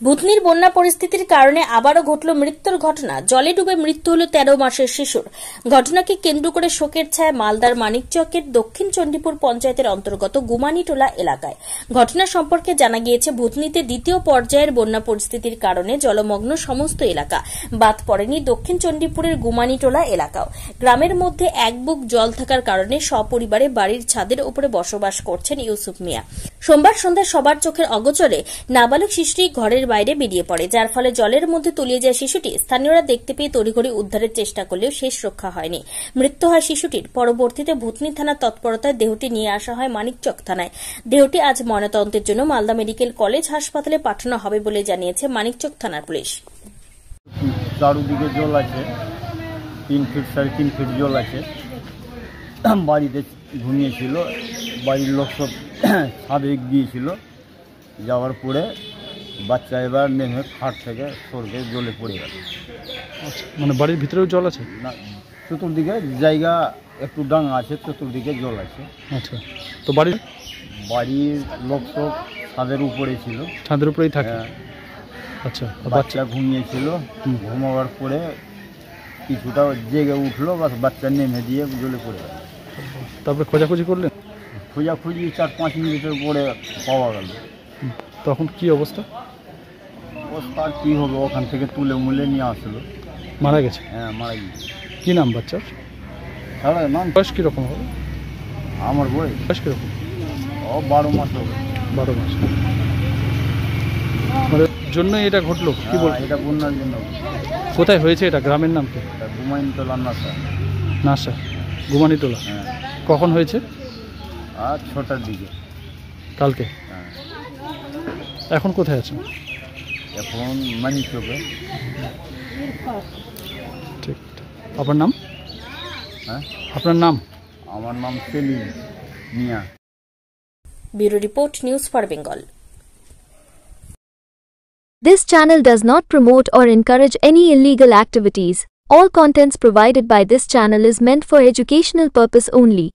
ভুতনির বন্যা পরিস্থিতির কারণে আবারও ঘটল মৃত্যুর ঘটনা। জলে ডুবে মৃত্যু হল 13 মাসের শিশুর। ঘটনাকে কেন্দ্র করে শোকের ছায়া মালদার মানিকচকের দক্ষিণ চণ্ডীপুর পঞ্চায়েতের অন্তর্গত গুমানিটোলা এলাকায়। ঘটনা সম্পর্কে জানা গিয়েছে, ভুতনিতে দ্বিতীয় পর্যায়ের বন্যা পরিস্থিতির কারণে জলমগ্ন সমস্ত এলাকা। বাদ পড়েনি দক্ষিণ চণ্ডীপুরের গুমানিটোলা এলাকাও। গ্রামের মধ্যে এক বুক জল থাকার কারণে সপরিবারে বাড়ির ছাদের উপরে বসবাস করছেন ইউসুফ মিয়া। সোমবার সন্ধ্যায় সবার চোখের অগোচরে নাবালক শিশুটি ঘরের বাইরে বেরিয়ে পড়ে, যার ফলে জলের মধ্যে তলিয়ে যায় শিশুটি। স্থানীয়রা দেখতে পেয়ে তড়িঘড়ি উদ্ধারের চেষ্টা করলেও শেষ রক্ষা হয়নি। মৃত্যু হয় শিশুটির। পরবর্তীতে ভুতনি থানার তৎপরতায় দেহটি নিয়ে আসা হয় মানিকচক থানায়। দেহটি আজ ময়নাতদন্তের জন্য মালদা মেডিকেল কলেজ হাসপাতালে পাঠানো হবে বলে জানিয়েছে মানিকচক থানার পুলিশ। চারুদিকে জল আছে, 3 ফিট 3.5 ফিট জল আছে। বাড়িতে ঘুমিয়েছিল, বাড়ির লোক সব ছাদে গিয়েছিল। যাওয়ার পরে বাচ্চা এবার নেমে খাট থেকে সরকে জলে পড়ে গেল। মানে বাড়ির ভিতরেও জল আছে না, চতুর্দিকে জায়গা একটু ডাঙা আছে, চতুর্দিকে জল আছে। আচ্ছা, তো বাড়ির লোক সব ছাদের উপরে ছিল, ছাদের উপরেই থাকে। আচ্ছা, বাচ্চা ঘুমিয়েছিল, ঘুমাবার পরে কিছুটা জেগে উঠলো, বাচ্চা নেমে দিয়ে জলে পড়ে গেল। তারপরে খোঁজাখুঁজি করলেন? খোঁজাখুঁজি 4-5 মিনিটের পরে পাওয়া গেল। তখন কি অবস্থা? আর কি হবে, ওখান থেকে তুলে মুলে নিয়ে আসলো। মারা গেছে? হ্যাঁ, মারা গেছে। কি নাম বাচ্চার? নাম বয়স কিরকম হবে? আমার বয়স কিরকম? 12 মাস হবে। 12 মাস। মানে জন্য এটা ঘটলো? কি বল, এটা বন্যার জন্য। কোথায় হয়েছে এটা? গ্রামের নাম কি? গুমানিটোলা নাসা গুমানিটোলা। হ্যাঁ। কখন হয়েছে? আর 6টার দিকে কালকে। হ্যাঁ। এখন কোথায় আছেন? এখন মানিকচকে। ঠিক। আপনার নাম? হ্যাঁ, আপনার নাম? আমার নাম Selim Miah. Bureau report, news for Bengal. This channel does not promote or encourage any illegal activities. All contents provided by this channel is meant for educational purpose only.